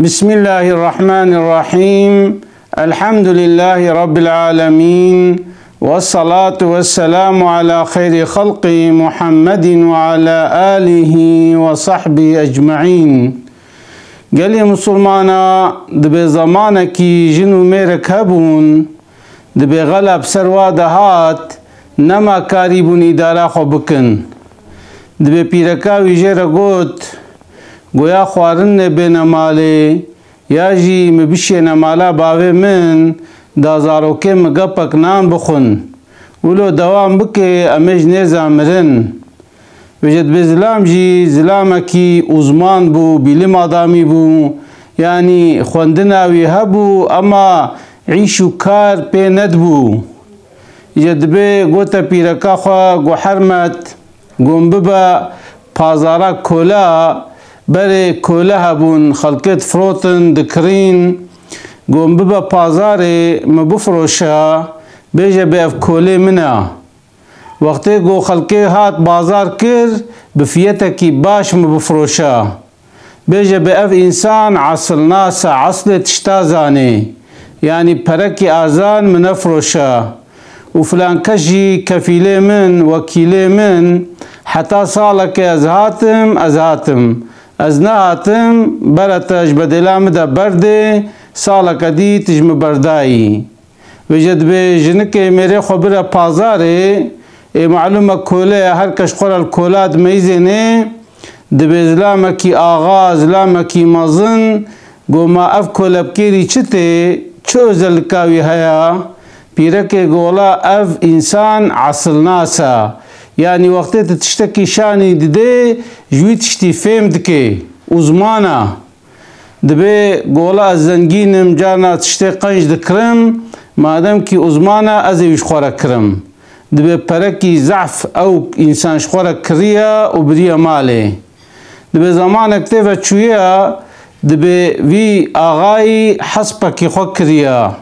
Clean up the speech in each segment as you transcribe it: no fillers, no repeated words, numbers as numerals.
بسم الله الرحمن الرحيم. الحمد لله رب العالمين، والصلاة والسلام على خير خلق محمد وعلى آله وصحبه أجمعين. قال يا مسلمانا دبي زمانك جنو ميرك هبون دبي غلب سروا دهات نما كاريبون إدارة خبكن دبي بيركاوي جيرا قوت گویا خوارن بین مالی یا جی مبیشین مالا باوی من دازارو که مگا پکنان بخون ولو دوام بکه امیج نیزامرن وجد بزلام جی زلامکی عظمان بو بیلم آدامی بو یعنی خوندناوی هبو اما عیشو کار پی ند بو جد بی گوتا پیرکا خواه گو حرمت گوم ببا پازارا کولا بره کوله هبون خلقت فروتن دکرین گوم ببا پازاره مبفروشا بیجه بیف کوله منا وقتی گو خلقه هات بازار کر بفیتا کی باش مبفروشا بیجه بیف انسان عصل ناسا عصل تشتازانه یعنی پرکی آزان منفروشا وفلان کشی کفیله من وکیله من حتی سالک ازهاتم از نهاتم برتش بدلام دا برده سالک دی تجم بردایی وجد به جنکه میره خبر پازاره معلومه کوله هر کش قرال کولاد میزنه دبی زلامکی آغا زلامکی مزن گو ما اف کولبکیری چته چو زلکاوی هیا پیرکه گولا اف انسان عصل ناسا يعني وقت تشتكي شاني دي جوي تشتي فهم دكي وزمانا دبي قولا الزنجين مجانا تشتي قنج دكرم مادام كي وزمانا ازي شخورا كرم دبي بركي زعف او انسان شخورا كريا وبريا مالي دبي زمانا كتفا شوية دبي في اغاي حسبكي خو كريا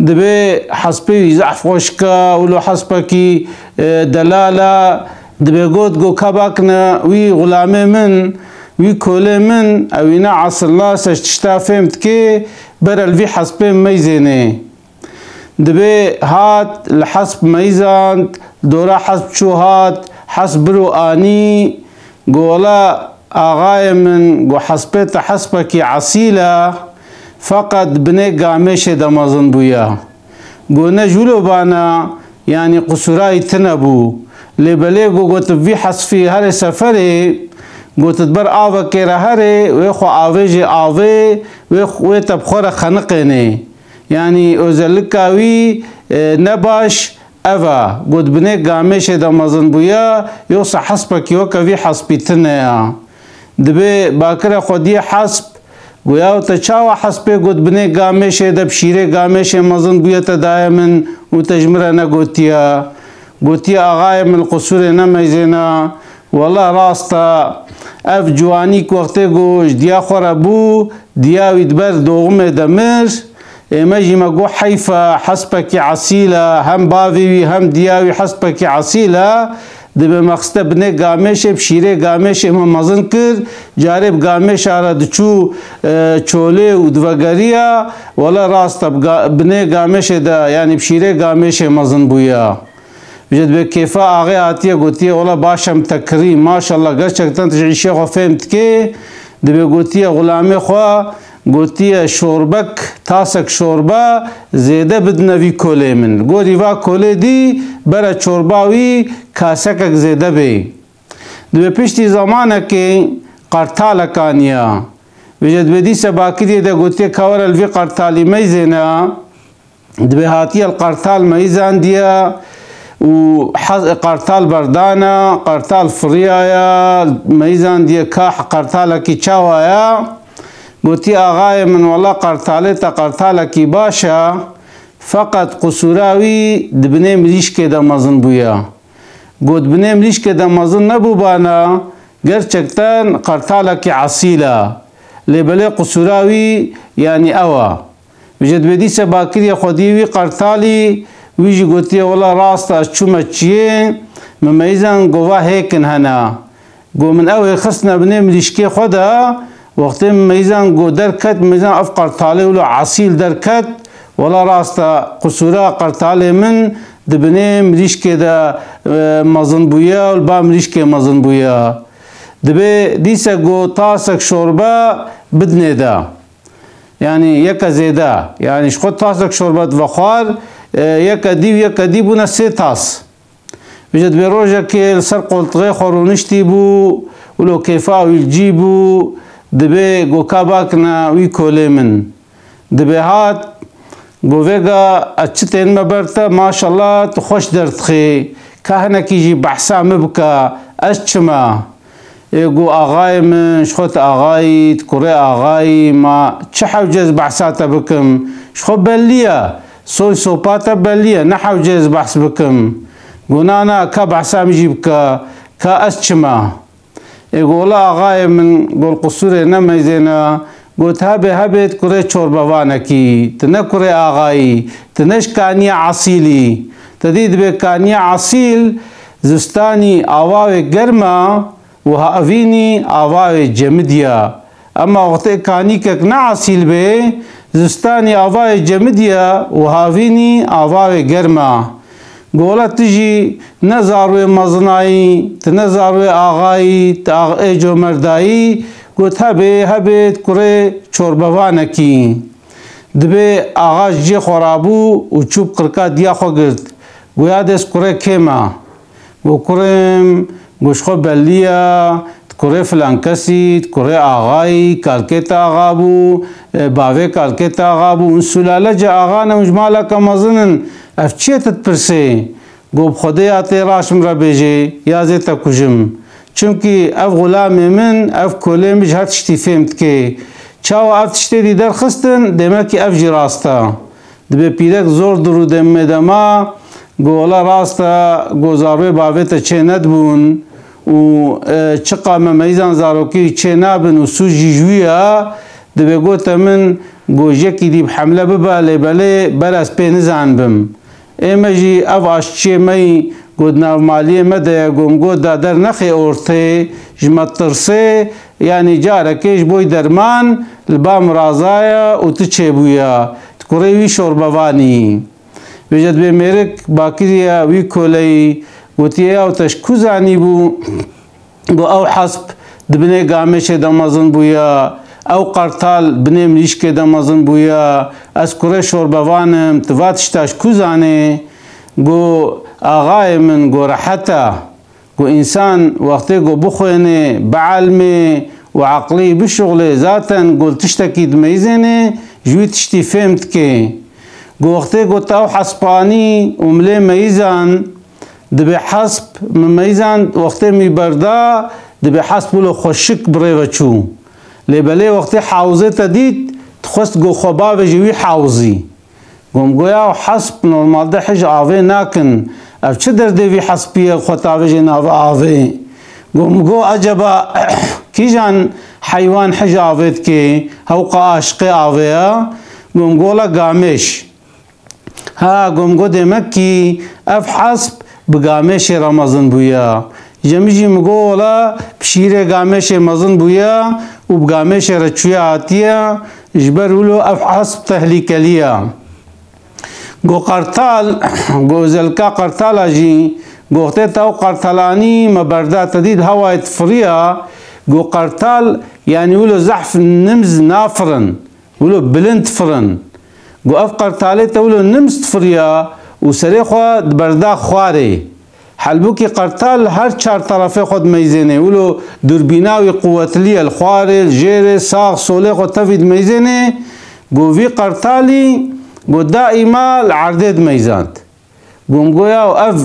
دبي حسبي زعف وشكا ولو حسبكي دلالة دبي قود قو كباكنا وي غلامي من وي كولي من اوينا عصر الله سشتشتا فهمت كي برا الفي حسبين ميزيني دبي هات لحسب ميزان دورا حسب شو هات حسب برو آني قولا آغاي من قو حسبيت حسبكي عسيلة فقط بني قاميش دمازن بويا قونا جولو بانا يعني قصوراي تنبو لبلي قوت في حسفي هاري سفري قوت تبر آوه كيرا هاري ويخو آوهجي آوه ويخو تبخور خنقيني يعني اوزلكاوي نباش أفا قوت بني قاميش دمازن بويا يوصى حسبك يوكا في حسبي تنيا دبي باكرا خودي حسب گویا تا چاوا حسبه گود بنه گامشه دب شیره گامشه مزن بویت دائما و تجمره نگوتیا گوتیا آغای من قصور نمیزینا والله راستا اف جوانی وقتی گوش دیا خورا بو دیا ویدبر دوغم دمر امجی مگو حیفا حسبك عسیلا هم باوی هم دیاوی حسبك عسیلا دبی مقصد بنه گامشه بشیره گامشه هم مزن کر جارب گامشه را دچو چوله و دوگریا ولا راست بنه گامشه دا یعنی بشیره گامشه مزن بویا وجد به کیفا آغی آتیه گوتیه ولا باشم تکریم ماشاءالله گرچکتن تجعیشه خو فهمت که دبی گوتیه غلامی خو گوتیه شوربک تاسک شوربا زیده بدنوی کوله من گوری وا کوله دی برا چورباوی کاسکک زیده بی دو پشتی زمانه که قرطال کانیا وجد بدی سباکی ده گوتیه کور الوی قرطالی میزینا دو هاتی القرطال میزان دیا و قرطال بردانا قرطال فریایا میزان دیا کاح قرطال کی چاوایا قلتي آغاية من والله قرطالتا قرطالكي باشا فقط قصوراوي دبني مليش كده مزن بويا قلت بني مليش كده مزن نبو بانا قرشكتان قرطالكي عصيلة لبلي قصوراوي يعني أوا بجد بدي سباكري خديوي قرطالي ويجي قلتي والله راستا شوما تشيه مميزان قوا هيكن هنا قو من أوي خصنا بني مليش كي خدا وقتی میزان گو درکت میزان اف قرطاله ولو عصیل درکت ولا راستا قصورا قرطاله من دبنه مریشک دا مزن بویا و با مریشک مزن بویا دبه دیسه گو تاسک شوربه بدنه دا يعني يكا زيدا يعني شخد تاسك شوربة وخوار يكا دي بونا سي تاس بجد بروجا كي سر قلطغي خورونشتي بو ولو كيفا ويجيبو دبي گو كاباكنا وي كولي من دبي هات گو ويگا اچتين مبرتا ما شاء الله تخوش درتخي كهنا كيجي بحثا مبكا اشچما يقو آغاي من شخوت آغاي تكوري آغاي ما تشحوجز بحثاتا بكم شخو بلية سوي سوباتا بلية نحوجز بحث بكم قنانا كا بحثا مجيب كا أسچما يقو لا آغاي من قول قصوري نميزينا قلت هبه تكوري چوربوانكي تنكوري آغاي تنش كانيا عصيلي تديد بكانيا عصيل زستاني آواوي گرما وها أفيني آواء جمدية أما وقت كاني كك نعسيل به زستاني آواء جمدية وها أفيني آواء جرما قولت تجي نزارو مزناي تنزارو آغاي تاغيجو مرداي قلت هبه كوري چوربوانكي دبي آغاش جي خرابو و چوب قرقا ديا خو گرد گويادس كوري كيما وكوريم گوشخو بلیا تکوره فلان کسی تکوره آغای کالکت آغا بو باوه کالکت آغا بو اون سلاله جا آغا نمجمالا کمازنن اف چیه تتپرسه گو بخوده آتی راشم را بیجه یازه تا کجم چونکی اف غلام من اف کولیم بج هر تشتی فهمت که چاو اف تشتی دی در خستن دیمه که اف جی راستا دبه پیرک زور درو دمه دما گولا راستا گوزاروی باوه تا چه ندبون و چقا ممیزان زاروکی چه نابن و سوجی جویا دبه گوتا من گوجکی دیب حمله بباله بله براس پی نزان بم ایمه جی اف آشچه می گود نورمالیه مده گم گود دادر نخی اورته جمت ترسه یعنی جارکش بوی درمان لبا مرازایا و تچه بویا تکوریوی شوربوانی بجد به میرک باکریا وی کولی وتیه او تشکوزانی بو گو او حسب دبنه گامش دمازن بویا او قرطال بنه ملیشک دمازن بویا از کوره شوربوانم تواتش تشکوزانه گو آغای من گو رحتا گو انسان وقتی گو بخوینه بعلمه و عقلی بشغله ذاتن گو تشتکی دمیزنه جوی تشتی فهمت که گوخته گوتاو حسبانی امله میزان دبه حسب میزان وقتی میبردا دبه حسب ولو خوشک بره وچو لبله وقتی حوزه تدید تخست گو خوبا و جوی حوزی گم گویا حسب نورمال ده حج آوه ناکن اف چه در دوی حسبیه خطاوه جناو آوه گم گو عجبا کی جان حیوان حج آوهد که هوقا عاشق آوه گم گولا گامش ها گمگو دمک کی اف حسب بگامش رمضان بویا جمیجی مگولا بشیر گامش رمضان بویا و بگامش رچویا آتیا جبر ولو اف حسب تهلیکلیا گو قرطال گو زلکا قرطال اجی گوخته تاو قرطالانی مبردا تدید هوا فریا گو قرطال یعنی ولو زحف نمز نافرن ولو بلند فرن گو اف قرطاله تولو نمست فریا و سری خود بردا خواره حلبو کی قرطال هر چار طرفه خود میزنه ولو دوربیناوی قوتلی الخواره الجيره ساق سوله خود تفید میزنه گو وی قرطالی گو دائما العردد میزاند گوم گویا و اف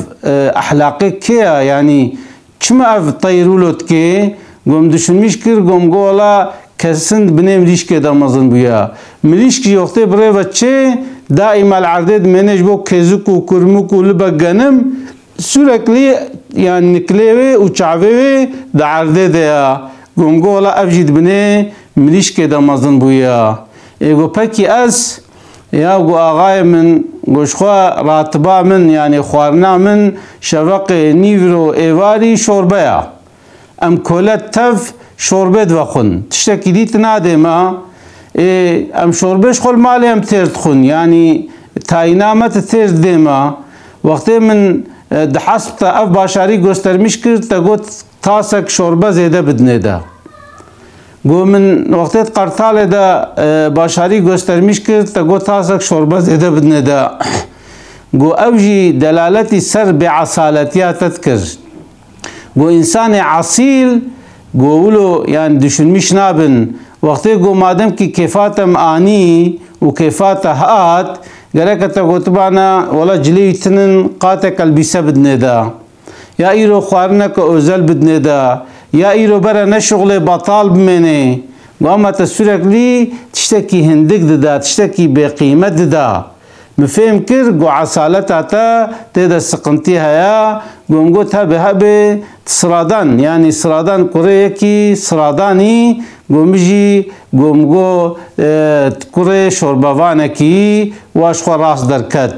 احلاقی کیا یعنی چما اف طیرولوت که گوم دشونمیش کر گوم گولا كسند بني مليشكي دمازن بويا مليشكي يوقتي بري وچه دائما العردد منج بو كزوكو كرموكو لبا غنم سوركلي يعني نكليوي و چاوي دا عردد يا گونگولا افجد بني مليشكي دمازن بويا ايگو پاكي اس يا گو آغاي من گوشخوا راتبا من يعني خوارنا من شفق نيفرو ايواري شوربايا ام كولت تف شوربه دخون تشتكي ديت نادما ام شوربش خل مالي ام تيرد خون يعني تاينامت تيرد ديما وقت من دحسب تا اف باشاری گسترمیش کرد تا گوت تاسک شوربه زیده بدنه دا گو من وقت قرطال دا باشاری گسترمیش کرد تا گوت تاسک شوربه زیده بدنه دا گو اوجی دلالتی سر بعصالتیا تذکر گو انسان عصیل گو اولو يعني دشنمیش نابن وقتی گو مادم کی کفاتم آنی و کفات هات گرکتا گوتبانا ولا جلی تنن قاتك البسه بدنه دا یا ایرو خوارنک اوزل بدنه دا یا ایرو برا نشغل بطال بمنه واما تسورك لي تشتكي هندك دا تشتكي بقيمة دا مفهم كر قو عسالتها تا تيدا سقنتي هيا قوم قوت هبه هبه سرادان يعني سرادان كوريكي سراداني قوم بيجي قوم قو كوري شوربوانكي واشخو راس دركت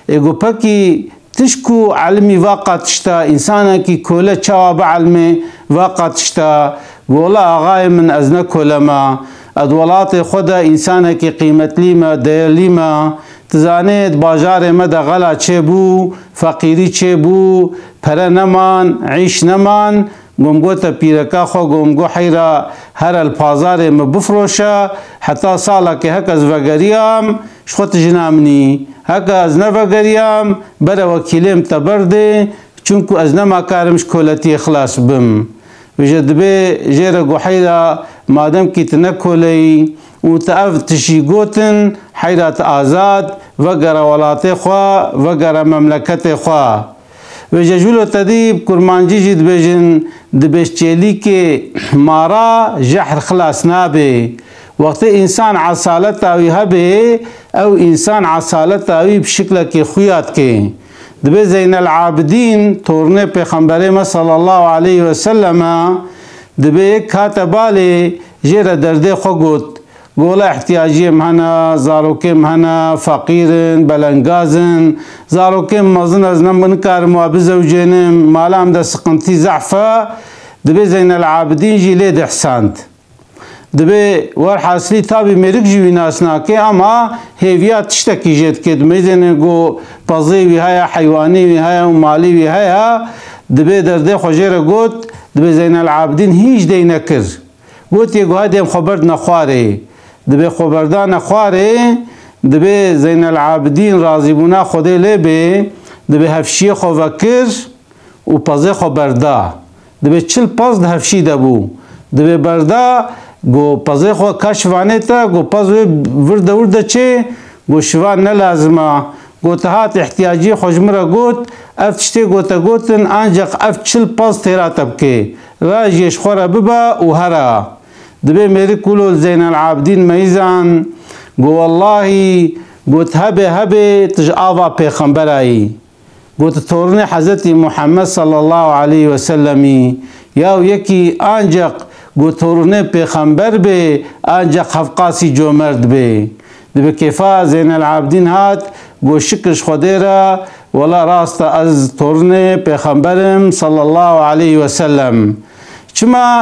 ايقو باكي تشكو علمي واقع تشتا انسانكي كولا چواب علمي واقع تشتا قولا اغاي من ازنا كولما ادولات خدا انسانكي قيمت ليما دير ليما تزانید باجار مد غلا چه بو فقیری چه بو پر نمان عیش نمان گمگو تا پیرکا خو گمگو حیرا هر البازار مبفروشا حتی سالا که هک از وگریام شخوت جنامنی هک از نوگریام برا وکیلیم تبرده چونکو از نما کارمش کولتی اخلاص بم وجدبه جير قحيرة مادام كي تنكولي وتأف تشيقوتن حيرة آزاد وقر ولاتي خوا وقر مملكتي خوا وججولو تديب كرمانجي جد بجن دبش چيلي كي مارا جحر خلاص نابي وقت انسان عصالتاوي هبه او انسان عصالتاوي بشكل كي خويات كي دبي زين العابدين تورني پیغمبر صلى الله عليه وسلم دبي كاتبالي جير درده خوگوت قولا احتياجي مهنا زاروكي مهنا فقيرن بلنگازن زاروكي مزن از نمبنكار موابزو جينم مالام دا سقنتي زعفة دبي زين العابدين جي ليد احسانت دبي ورحاسلي تابي ميرك جوي ناسناكي اما هيفيات تشتكي جيت كد ميزن جو بازيوي هيا حيواني هيا ومالي هيا دبي درده خوجير قوت دبي زين العابدين هيج دي نكر قوت يقو هادي خبرد نخواري دبي خبردان نخواري دبي زين العابدين رازيبونا خودي لبي دبي هفشي خو وكر و بازي خبردا دبي چل باز ده هفشي دبو دبي بردا گو پزه خو کشوانه تا گو پزه ورده چه گو شوان نلازمه گو تهات احتیاجی خوشمره گوت اف تشتی گوتا گوتن انجق اف چل پز تیرا تبکه راجیش خوره ببا و هره دبی میری کلو زین العابدین میزان گو والله گوت هبه تج آوا پیغمبرایی گوت تورن حضرت محمد صلی الله علیه وسلمی یاو یکی انجق گو تورنه پیغمبر به آنجا خفقاسی جومرد به دبه کفا زین العابدین هات گو شکرش خوده را ولا راست از تورنه پیغمبرم صلی الله علیه وسلم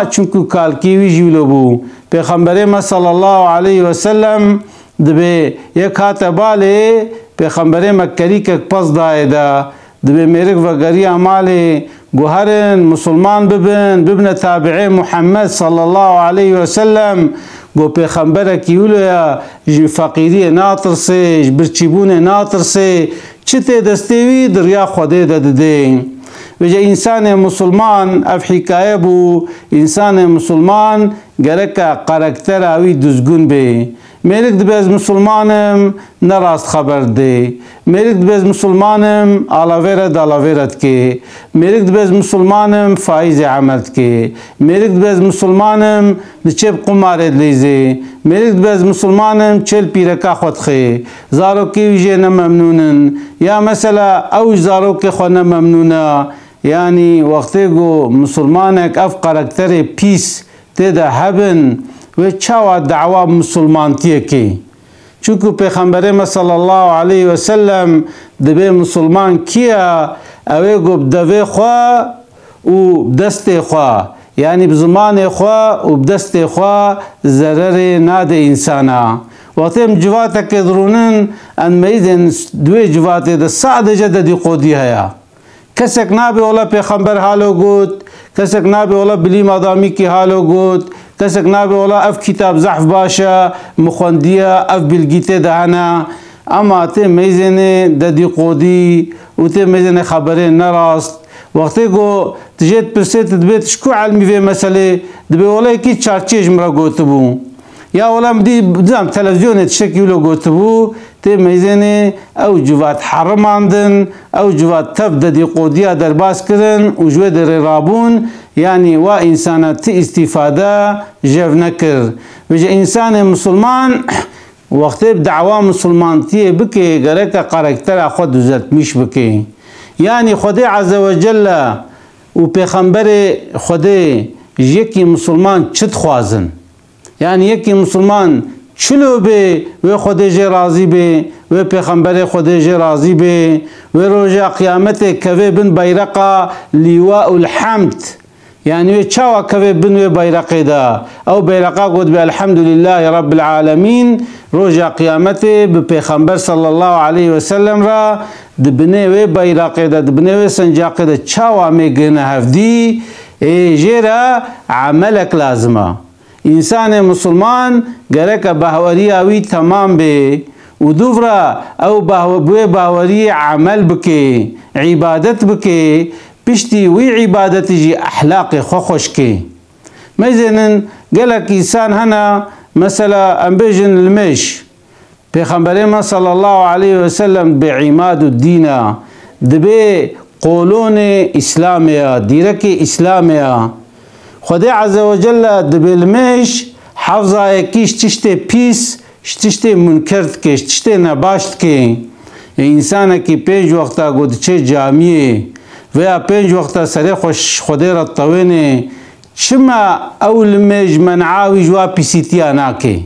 چونکو کالکیوی جیولو بو پیغمبرم صلی الله علیه وسلم دبه یک هات باله پیغمبرم کری که پس دایده دبه میرک و گری عماله گوهرن مسلمان ببن تابعي محمد صلى الله عليه وسلم گو پیغمبر کیولو یا فقیری ناطرسه برچیبون ناطرسه چته دستوی دریا خوده دده وجه انسان مسلمان اف حکایه بو انسان مسلمان گرکا قرکتر اوی دزگون به میرک دبی از مسلمانم نراست خبر ده میرک دبی از مسلمانم آلاویرت که میرک دبی از مسلمانم فائز عملت که میرک دبی از مسلمانم نچه قمارت لیزه میرک دبی از مسلمانم چل پیرکا خود خی زاروکی ویجه نممنونن یا مثلا اوج زاروکی خود نممنونه يعني وقتی گو مسلمانك اف قرکتر پیس تیدا هبن و چاوا دعوا مسلمانتیه که چونکو پیغمبر صلی الله علیه وسلم دبی مسلمان کیا اوه گو بدوه خواه و دست خواه يعني بزمان خوا وبدست خوا ضرر ناد إنسانا وقتهم جواتك درونن أن ميزن دوي جوات ده سعد جد قودي هيا كسك نابي ولا پیغمبر حالو گوت كسك نابي ولا بلي مادامي کی حالو گوت كسك نابي ولا اف كتاب زحف باشا مخوندية اف بلگيته دهنا اما ته ميزن ددي قودي وته ميزن خبره نراست وقتی گو تجید پرسید دبیت شکو علمی في مسئله دبی ولی کی چارچیج مرا گوتبو یا ولا مدی بدم تلفزيون تشكيلو گوتبو ته ميزنه او جوات حرم عندن او جوات تبدا دي قوديا درباس كرن وجو در رابون يعني وا انسانات استفاده جف نكر بيجي انسان مسلمان وقت بدعوه مسلمان تي بكي غرك قركتر خود زت مش بكي يعني خدي عز وجل و پیغمبر خدي يكي مسلمان چت خوازن يعني يكي مسلمان چلو به و خودش راضی به و پیغمبر خودش راضی به و روز قیامت کوه بن بیرقا لیواء الحمد يعني چاوا کوه بن بیرق دا او بیرقا گود به الحمد لله رب العالمين روز قیامت به پیغمبر صلی الله علیه و سلم را دبنه و بیرق دا دبنه و سنجاق دا چاوا میگنه هفدی جرا عملك لازمه انسان مسلمان گرک باوری اوی تمام به و دوباره او باوری عمل بکه عبادت بکه پشتی وی عبادت جی احلاق خوش که مثلا گلک انسان هنا مثلا انبیجن المش پیغمبر ما صلی الله علیه و سلم بعماد الدین دبی قولون اسلامیا دیرک اسلامیا خدای عز وجل دبلمش حفظه کیش تشته پیس تشته منکرت کش تشته نباشت که انسان کی پنج وقتا گود چه جامعه و پنج وقتا سر خوش خدای را طوینه چما اول مج منعاوی جوا پیسیتیا ناکه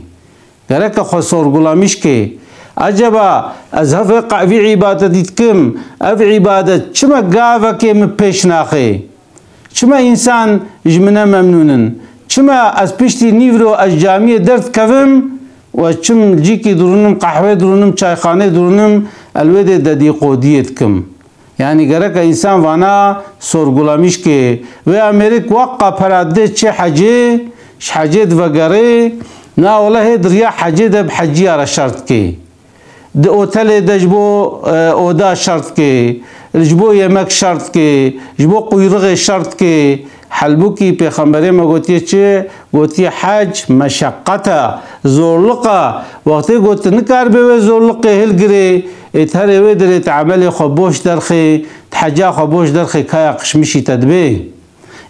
درک خسور غلامیش که عجبا از هف قوی عبادت کم اف عبادت چما گاوا که مپیش ناخه چما انسان جمنا ممنونن چما از پشتی نیورو از جامعه درد کوم و چم جیکی درونم قهوه درونم چایخانه درونم الوده ددی قودیت کم يعني گرک انسان وانا سورغلامیش که و امریک وقع پراده چه حجه وگره نا والله دریا حجه دب حجی را شرط که د اوتل دجبو اودا شرط که جبو یمک شرط که جبو قیرغ شرط که حلبو کی پیغمبر ما گوتی چه گوتی حج مشقتا زورلقا وقتی گوت نکار به زورلقه هلگری اتهر و در تعمل خبوش درخی تحجا خبوش درخی کایا قشمشی تدبی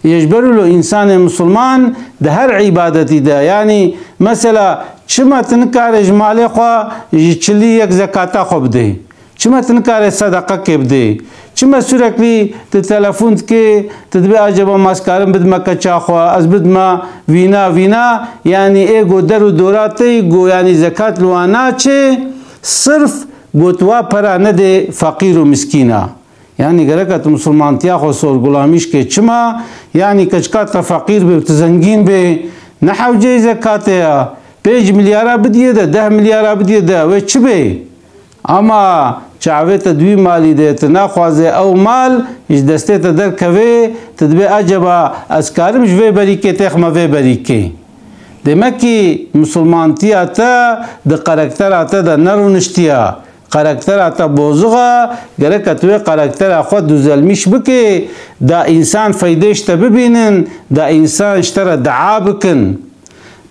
يجبر له انسان مسلمان ده هر عبادتي ده يعني مثلا چما تنكار اجمالي خوا چلی یک زکاتا خو بده چما تنكار صدقه کې بده چما سورکلی ته تلفون کې تدبي عجبا ماسکارم بد مکه چا خو از بد ما وینا يعني ايگو درو دوراتي گو يعني زکات لوانا چه صرف گوتوا پر نه ده فقير و مسكينه يعني گرکت مسلمان تیا خو سور غلامیش کې چما يعني کچکات فقير به تزنگین به نحو جي زکات 5 مليار بديه ده 10 مليار بديه ده و چه به اما چاوه تدوی مالی ده تناخوازه او مال اش دسته تدر کوه تدبی عجبا از کارم جوه بریکه تخمه وی بریکه demek ki Müslümantiya ta de karakter ta da naruniştiya karakter ta bozuğa gerek atve karakter xod düzelmiş bike da insan faydeşte bibinin da insan iştara daa bikin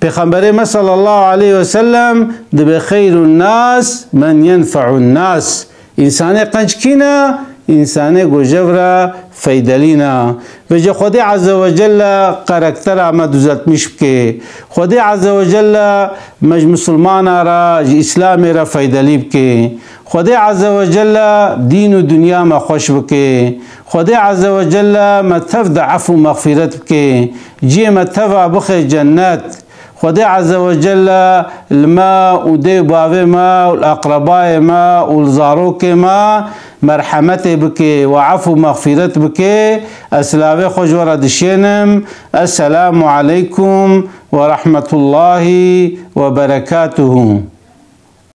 Peygamber sallallahu aleyhi ve sellem de be hayrun nas men yenfa'un nas insane qançkina insane gojevra faydalina ve je Xudi azze ve celle karakter ama düzeltmiş ki Xudi azze ve celle mec Müslümana ra İslam ra faydalib ki Xudi azze ve celle din و dünya ma xoş bike Xudi azze ve celle ma tafda afu mağfiret bike ji ma tava bxe cennet خدای عز وجل الما ودي باوي ما والأقرباء ما والزاروك ما مرحمت بك وعفو مغفرت بك أسلاوي خجورة دشينم. السلام عليكم ورحمة الله وبركاته.